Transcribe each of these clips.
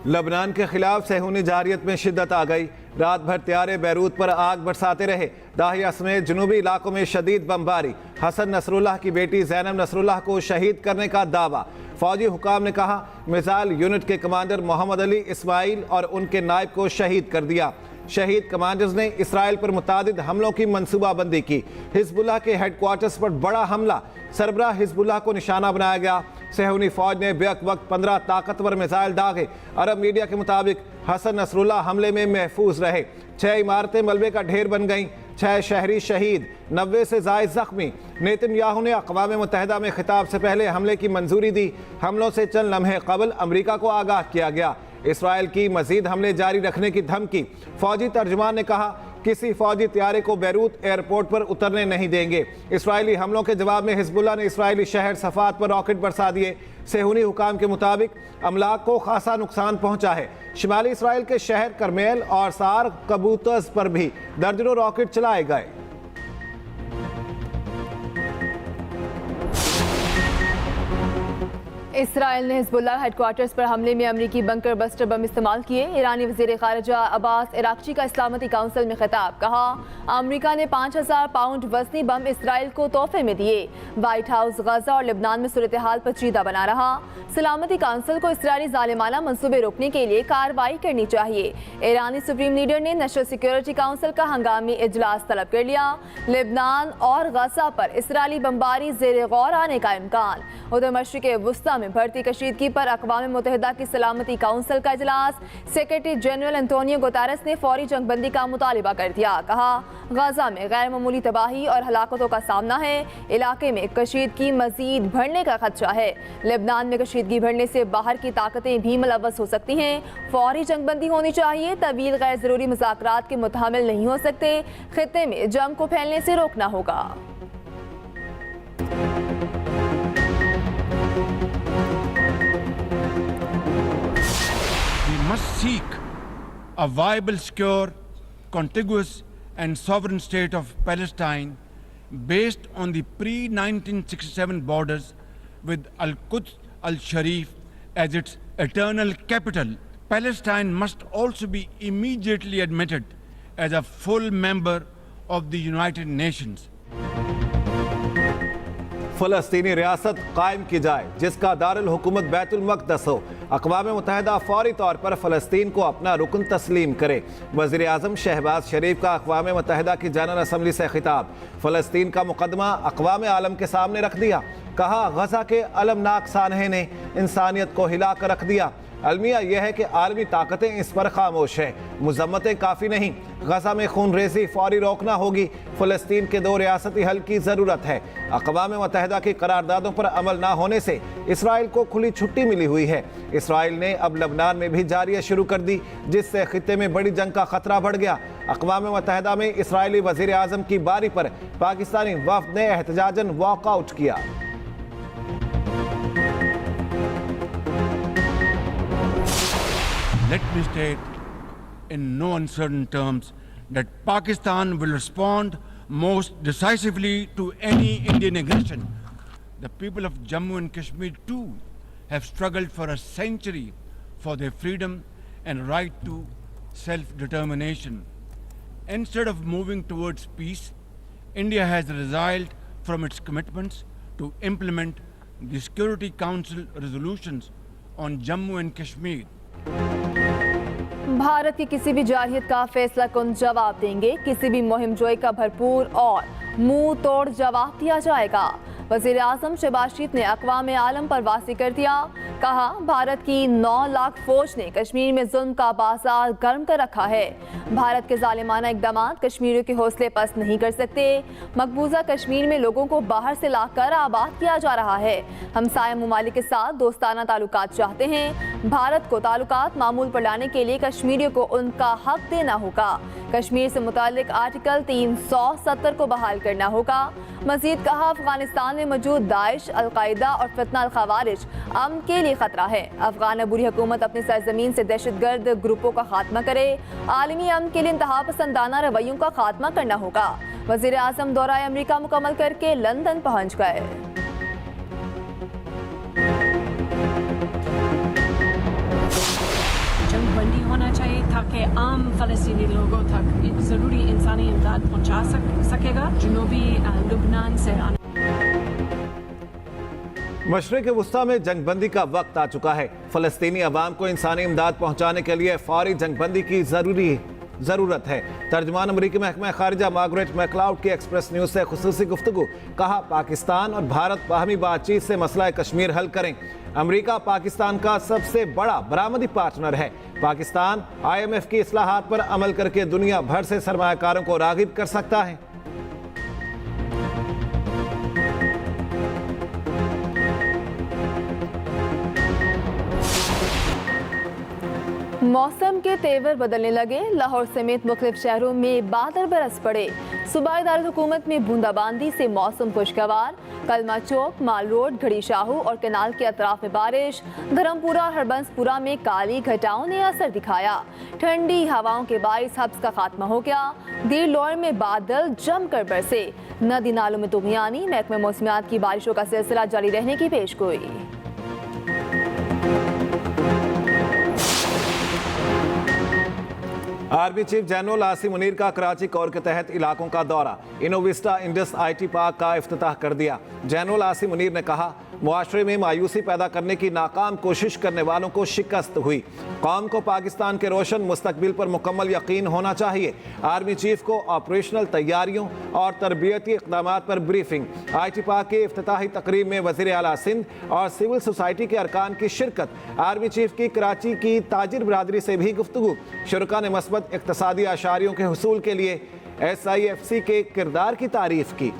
लबनान के खिलाफ सहूनी जारियत में शिद्दत आ गई। रात भर त्यारे बैरूत पर आग बरसाते रहे। दाहिया समेत जनूबी इलाकों में शदीद बमबारी। हसन नसरुल्लाह की बेटी जैनब नसरुल्लाह को शहीद करने का दावा। फौजी हुकाम ने कहा मिसाइल यूनिट के कमांडर मोहम्मद अली इस्माइल और उनके नायब को शहीद कर दिया। शहीद कमांडर्स ने इसराइल पर मुतादिद हमलों की मनसूबाबंदी की। हिजबुल्लाह के हेडक्वार्टर्स पर बड़ा हमला, सरबराह हिजबुल्लाह को निशाना बनाया गया। सहूनी फौज ने बेक वक्त 15 ताकतवर मिसाइल दागे। अरब मीडिया के मुताबिक हसन नसरुल्लाह हमले में महफूज रहे। 6 इमारतें मलबे का ढेर बन गईं। 6 शहरी शहीद, 90 से जायद जख्मी। नेतन्याहू ने अक़वाम मुत्तहिदा में खिताब से पहले हमले की मंजूरी दी। हमलों से चंद लम्हे कबल अमरीका को आगाह किया गया। इसराइल की मजीद हमले जारी रखने की धमकी। फौजी तर्जुमान ने कहा किसी फौजी त्यारे को बैरूत एयरपोर्ट पर उतरने नहीं देंगे। इसराइली हमलों के जवाब में हिजबुल्लाह ने इसराइली शहर सफात पर रॉकेट बरसा दिए। सहूनी हुकाम के मुताबिक अमलाक को खासा नुकसान पहुंचा है। शिमाली इसराइल के शहर करमेल और सार कबूतर्स पर भी दर्जनों रॉकेट चलाए गए। इसराइल ने हिजबुल्लाह हेडक्वार्टर्स पर हमले में अमरीकी बंकर बस्टर बम इस्तेमाल किए। ईरानी वज़ीर ख़ारिजा अब्बास इराक़ची का इस्लामती काउंसिल में खिताब। कहा अमरीका ने 5000 पाउंड वज़नी बम इसराइल को तोहफे में दिए। वाइट हाउस गजा और लिबनान में सूरत हाल पेचीदा बना रहा। सलामती काउंसिल को इसराइली ज़ालिमाना मंसूबे रोकने के लिए कार्रवाई करनी चाहिए। ईरानी सुप्रीम लीडर ने नेशनल सिक्योरिटी काउंसिल का हंगामी इजलास तलब कर लिया। लिबनान और गजा पर इसराइली बमबारी ज़ेर गौर आने का इम्कान। उधर मशरिक़ वुस्ता में बढ़ती कशीदगी पर अक़वाम मुत्तहिदा की सलामती काउंसिल का इजलास। सेक्रेटरी जनरल एंटोनियो गुतेरेस ने फौरी जंगबंदी का मुतालिबा कर दिया। कहा गजा में गैर मामूली तबाही और हलाकतों का सामना है। इलाके में कशीदगी मजीद बढ़ने का खदशा है। लिबनान में कशीदगी बढ़ने से बाहर की ताकतें भी मुलव्वस हो सकती हैं। फौरी जंगबंदी होनी चाहिए। तवील गैर ज़रूरी मुज़ाकरात के मुतहम्मिल नहीं हो सकते। खित्ते में जंग को फैलने से रोकना होगा। Must seek a viable, secure, contiguous and sovereign state of Palestine based on the pre-1967 borders with Al-Quds Al-Sharif as its eternal capital. Palestine must also be immediately admitted as a full member of the United Nations. फ़लस्तीनी रियासत कायम की जाए जिसका दारुल हुकूमत बैतुल मक़दस हो। अक़वाम मुत्तहिदा फ़ौरी तौर पर फ़लस्तीन को अपना रुकन तस्लीम करे। वज़ीर आज़म शहबाज शरीफ का अक़वाम मुत्तहिदा की जनरल असम्बली से खिताब। फ़लस्तीन का मुकदमा अक़वाम आलम के सामने रख दिया। कहा गजा के अलमनाक सानहे ने इंसानियत को हिला कर रख दिया। अलमिया यह है कि आलमी ताकतें इस पर खामोश हैं। मुज़म्मतें काफ़ी नहीं। गजा में खून रेज़ी फौरी रोकना होगी। फ़लस्तीन के 2 रियासती हल की ज़रूरत है। अक़वाम मुत्तहिदा की करारदादों पर अमल ना होने से इसराइल को खुली छुट्टी मिली हुई है। इसराइल ने अब लबनान में भी जारियत शुरू कर दी जिससे खित्ते में बड़ी जंग का खतरा बढ़ गया। अक़वाम मुत्तहिदा में इसराइली वज़ीर आज़म की बारी पर पाकिस्तानी वफ़द ने एहतजाजन वॉकआउट किया। Let me state in no uncertain terms that Pakistan will respond most decisively to any Indian aggression. The people of Jammu and Kashmir too have struggled for a century for their freedom and right to self-determination. Instead of moving towards peace, India has resiled from its commitments to implement the Security Council resolutions on Jammu and Kashmir. Bharat की किसी भी जारहियत का फैसला कुन जवाब देंगे। किसी भी मुहिम जोई का भरपूर और मुंह तोड़ जवाब दिया जाएगा। वज़ीर आज़म शहबाज शरीफ ने अक़वाम आलम पर वासी कर दिया। कहा भारत की 9 लाख फौज ने कश्मीर में जुल्म का बाजार गर्म कर रखा है। भारत के जालिमाना इक़दामात कश्मीरियों के हौसले पस्त नहीं कर सकते। मकबूजा कश्मीर में लोगों को बाहर से लाकर आबाद किया जा रहा है। हमसाया ममालिक के साथ दोस्ताना ताल्लुकात चाहते हैं। भारत को ताल्लुकात मामूल पर लाने के लिए कश्मीरियों को उनका हक देना होगा। कश्मीर से मुतालिक आर्टिकल 370 को बहाल करना होगा। मजीद कहा अफगानिस्तान में मौजूद दाइश, अलकायदा और फितना अल खवारिज अमन के लिए खतरा है। अफगान अबूरी हुकूमत अपनी सरजमीन से दहशतगर्द ग्रुपों का खात्मा करे। आलमी अमन के लिए इंतहा पसंदाना रवैयों का खात्मा करना होगा। वज़ीर आज़म दौरा अमरीका मुकम्मल करके लंदन पहुँच गए। ताकि आम फ़लस्तीनी लोगों तक ज़रूरी इंसानी इमदाद पहुँचा सकेगा। जनूबी लुबनान से आने मशरिक़ वुस्ता में जंगबंदी का वक्त आ चुका है। फ़लस्तीनी अवाम को इंसानी इमदाद पहुँचाने के लिए फौरी जंगबंदी की ज़रूरत है। तर्जुमान अमरीकी महकमा खारिजा मार्गरेट मैकलाउड की एक्सप्रेस न्यूज़ से खुसूसी गुफ्तगू। कहा, पाकिस्तान और भारत बाहमी बातचीत से मसला कश्मीर हल करें। अमरीका पाकिस्तान का सबसे बड़ा बरामदी पार्टनर है। पाकिस्तान IMF की इस्लाहात पर अमल करके दुनिया भर से सरमायाकारों को राग़िब कर सकता है। मौसम के तेवर बदलने लगे। लाहौर समेत मुख्तलिफ शहरों में बादल बरस पड़े। सूबाई दारुल हुकूमत में बूंदाबांदी से मौसम खुशगवार। कलमा चौक, माल रोड, घड़ी शाहू और कैनाल के अतराफ में बारिश। धर्मपुरा और हरबंसपुरा में काली घटाओं ने असर दिखाया। ठंडी हवाओं के बाइस हब्स का खात्मा हो गया। देर लौर में बादल जमकर बरसे। नदी नालों में तुगयानी। महकमा मौसमियात की बारिशों का सिलसिला जारी रहने की पेशगोई। Army chief general Asim Munir का कराची कोर के तहत इलाकों का दौरा। इनोविस्टा इंडस IT पार्क का इफ्तिताह कर दिया। जनरल आसिम मुनीर ने कहा, मुआशरे में मायूसी पैदा करने की नाकाम कोशिश करने वालों को शिकस्त हुई। कौम को पाकिस्तान के रोशन मुस्तकबिल पर मुकम्मल यकीन होना चाहिए। आर्मी चीफ को ऑपरेशनल तैयारियों और तरबियती इक़दाम पर ब्रीफिंग। IT पार्क की इफ्तिताही तकरीब में वज़ीर आला सिंध और सिविल सोसाइटी के अरकान की शिरकत। आर्मी चीफ की कराची की ताजिर बरादरी से भी गुफ्तगू। शुरका ने मस्बत इक़्तिसादी आशारियों के हुसूल के लिए SIFC के किरदार की तारीफ की।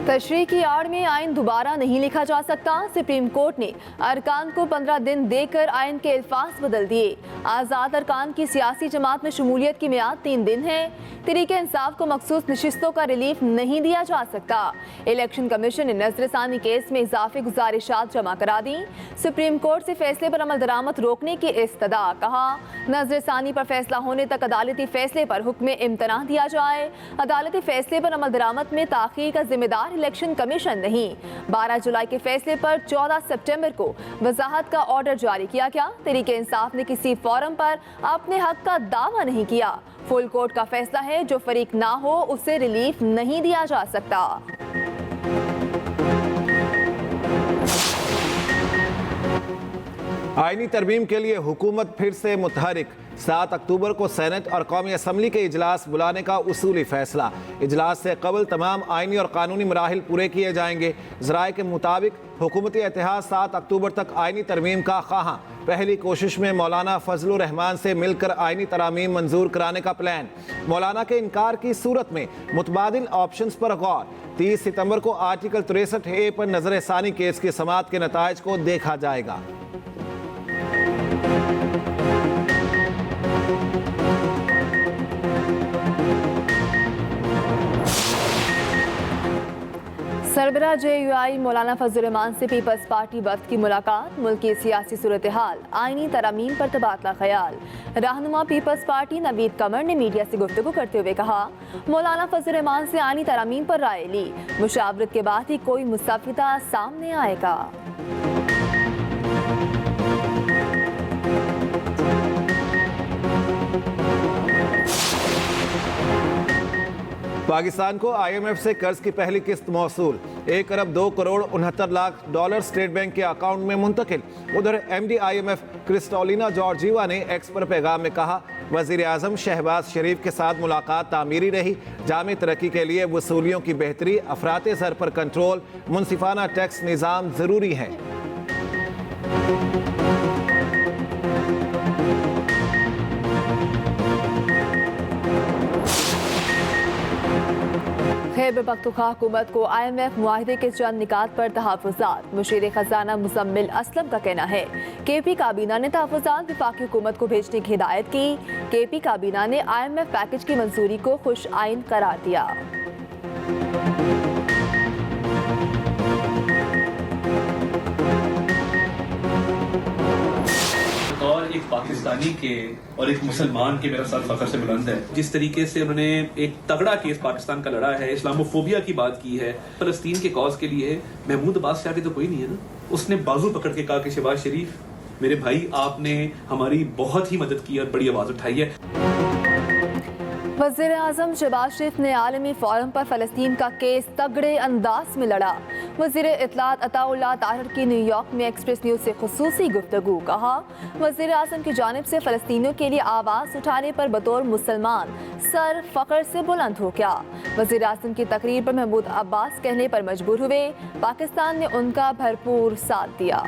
तशरीह की आड़ में आइन दोबारा नहीं लिखा जा सकता। सुप्रीम कोर्ट ने अरकान को 15 दिन देकर आइन के अल्फाज बदल दिए। आज़ाद अरकान की सियासी जमात में शमूलियत की मियाद 3 दिन है। तरीके इंसाफ को मखसूस नशिस्तों का रिलीफ नहीं दिया जा सकता। इलेक्शन कमीशन ने नजरसानी केस में इजाफी गुजारिशात जमा करा दी। सुप्रीम कोर्ट से फैसले पर अमल दरामद रोकने की इस्तदा। कहा, नजरसानी पर फैसला होने तक अदालती फैसले पर हुक्म इम्तना दिया जाए। अदालती फैसले पर अमल दरामद में ताखीर का जिम्मेदार इलेक्शन कमीशन नहीं। 12 जुलाई के फैसले पर 14 सितंबर को वजाहत का ऑर्डर जारी किया गया। तरीके इंसाफ ने किसी फोरम पर अपने हक का दावा नहीं किया। फुल कोर्ट का फैसला है, जो फरीक ना हो उसे रिलीफ नहीं दिया जा सकता। आईनी तरमीम के लिए हुकूमत फिर से मुतहरिक। 7 अक्टूबर को सेनेट और कौमी असम्बली के इजलास बुलाने का उसूली फैसला। इजलास से कबल तमाम आईनी और कानूनी मराहिल पूरे किए जाएंगे। ज़राए के मुताबिक हुकूमती इत्तेहाद 7 अक्टूबर तक आईनी तरमीम का ख्वाहां। पहली कोशिश में मौलाना फजलुर रहमान से मिलकर आईनी तरामीम मंजूर कराने का प्लान। मौलाना के इनकार की सूरत में मुतबादिल ऑप्शंस पर गौर। 30 सितंबर को आर्टिकल 63A पर नजर सानी केस की समाअत के नताइज को देखा जाएगा। सरबराह JUI मौलाना फजलुर रहमान से पीपल्स पार्टी वफ्द की मुलाकात। मुल्क की सियासी सूरत हाल, आईनी तरामीम पर तबादला ख्याल। रहनुमा पीपल्स पार्टी नवीद कमर ने मीडिया से गुफ्तगू करते हुए कहा, मौलाना फजलुर रहमान से आईनी तरामीम पर राय ली। मुशावरत के बाद ही कोई मुस्तफिदा सामने आएगा। पाकिस्तान को IMF से कर्ज की पहली किस्त मौसूल। 1 अरब 2 crore 69 lakh dollar state bank के अकाउंट में मुंतकिल। उधर MD IMF क्रिस्टोलिना जॉर्जीवा ने एक्स पर पैगाम में कहा, वजीर आजम शहबाज शरीफ के साथ मुलाकात तामीरी रही। जामी तरक्की के लिए वसूलियों की बेहतरी, अफराते ज़र पर कंट्रोल, मुनसिफाना टैक्स निज़ाम ज़रूरी है। खैबर पख्तूनख्वा हुकूमत को IMF मुआहिदे के चंद निकात पर तहफ़्फ़ुज़ात। मुशीर खजाना मुज़म्मिल असलम का कहना है, KP काबीना ने तहफ़्फ़ुज़ात वफाकी हुकूमत को भेजने की हिदायत की। KP काबीना ने IMF पैकेज की मंजूरी को खुश आइन करार दिया। और एक पाकिस्तानी के और एक मुसलमान के मेरा सर फख्र से बुलंद है। जिस तरीके से उन्होंने एक तगड़ा केस पाकिस्तान का लड़ा है, इस्लामोफोबिया की बात की है, फलस्तीन के कॉज के लिए, महमूद अब्बास से आगे तो कोई नहीं है ना। उसने बाजू पकड़ के कहा कि शहबाज शरीफ मेरे भाई, आपने हमारी बहुत ही मदद की और बड़ी आवाज उठाई है। वज़ीर आज़म शहबाज शरीफ ने आलमी फोरम पर फ़लस्तीन का केस तगड़े अंदाज में लड़ा। वज़ीर इत्तलात अताउल्लाह ताहिर की न्यूयॉर्क में एक्सप्रेस न्यूज़ से खुसूसी गुफ्तगू। कहा, वज़ीर आज़म की जानिब से फ़लस्तीनियों के लिए आवाज़ उठाने पर बतौर मुसलमान सर फ़ख्र से बुलंद हो गया। वज़ीर आज़म की तकरीर पर महमूद अब्बास कहने पर मजबूर हुए। पाकिस्तान ने उनका भरपूर साथ दिया।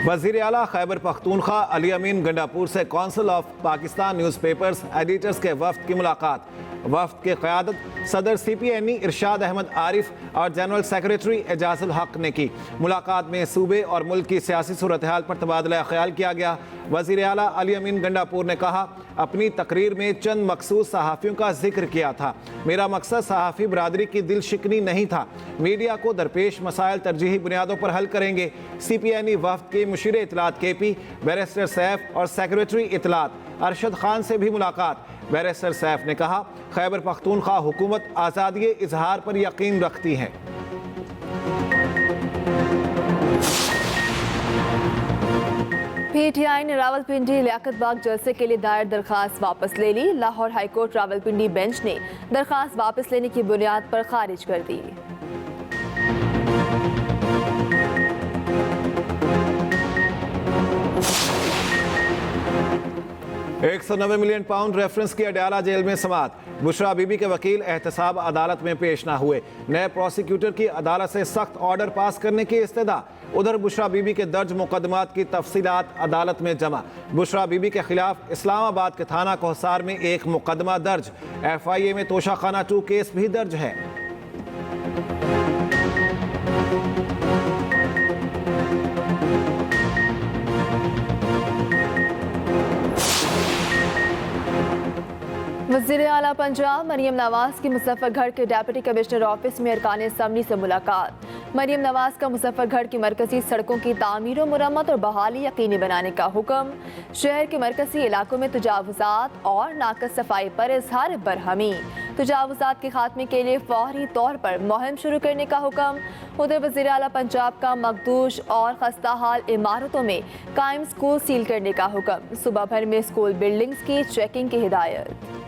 वज़ीर आला खैबर पख्तूनख्वा अली अमीन गंडापुर से council of Pakistan newspapers editors के वफ्द की मुलाकात। वफ्द की क़यादत सदर CPNE इरशाद अहमद आरिफ और जनरल सेक्रेटरी एजाजुल हक ने की। मुलाकात में सूबे और मुल्क की सियासी सूरत हाल पर तबादला ख्याल किया गया। वज़ीर आला अली अमीन गंडापुर ने कहा, अपनी तकरीर में चंद मखसूस सहाफ़ियों का जिक्र किया था। मेरा मकसद सहाफ़ी बरादरी की दिल शिकनी नहीं था। मीडिया को दरपेश मसाइल तरजीही बुनियादों पर हल करेंगे। CPNE वफ्द के मुशीर इत्तलात KP बैरिस्टर सैफ और सेक्रेटरी इत्तलात अरशद खान से भी मुलाकात। बैरिस्टर सैफ ने कहा, खैबर पख्तूनख्वा हुकूमत आज़ादी इजहार पर यकीन रखती है। PTI ने रावलपिंडी लियाकत बाग जलसे के लिए दायर दरखास्त वापस ले ली। लाहौर हाईकोर्ट रावलपिंडी बेंच ने दरखास्त वापस लेने की बुनियाद पर खारिज कर दी। 190 मिलियन पाउंड रेफरेंस की अडयाला जेल में समात। बुशरा बीबी के वकील एहतसाब अदालत में पेश ना हुए। नए प्रोसिक्यूटर की अदालत से सख्त ऑर्डर पास करने की इस्तदा। उधर बुशरा बीबी के दर्ज मुकदमात की तफसीलात अदालत में जमा। बुशरा बीबी के खिलाफ इस्लामाबाद के थाना कोहसार में एक मुकदमा दर्ज। FIA में तोशाखाना 2 केस भी दर्ज है। वज़ीर आला पंजाब मरियम नवाज की मुजफ्फरगढ़ के डिप्टी कमिश्नर ऑफिस में अरकान असम्बली से मुलाकात। मरियम नवाज का मुजफ्फरगढ़ की मरकजी सड़कों की तामीर और मुरम्मत और बहाली यकीनी बनाने का हुक्म। शहर के मरकजी इलाकों में तजावुजात और नाकस सफाई पर इजहार बरहमी। तजावुजात के खात्मे के लिए फौरी तौर पर मुहिम शुरू करने का हुक्म। उधर वज़ीर आला पंजाब का मखदूश और खस्ता हाल इमारतों में कायम स्कूल सील करने का हुक्म। सुबह भर में स्कूल बिल्डिंग्स की चेकिंग की हिदायत।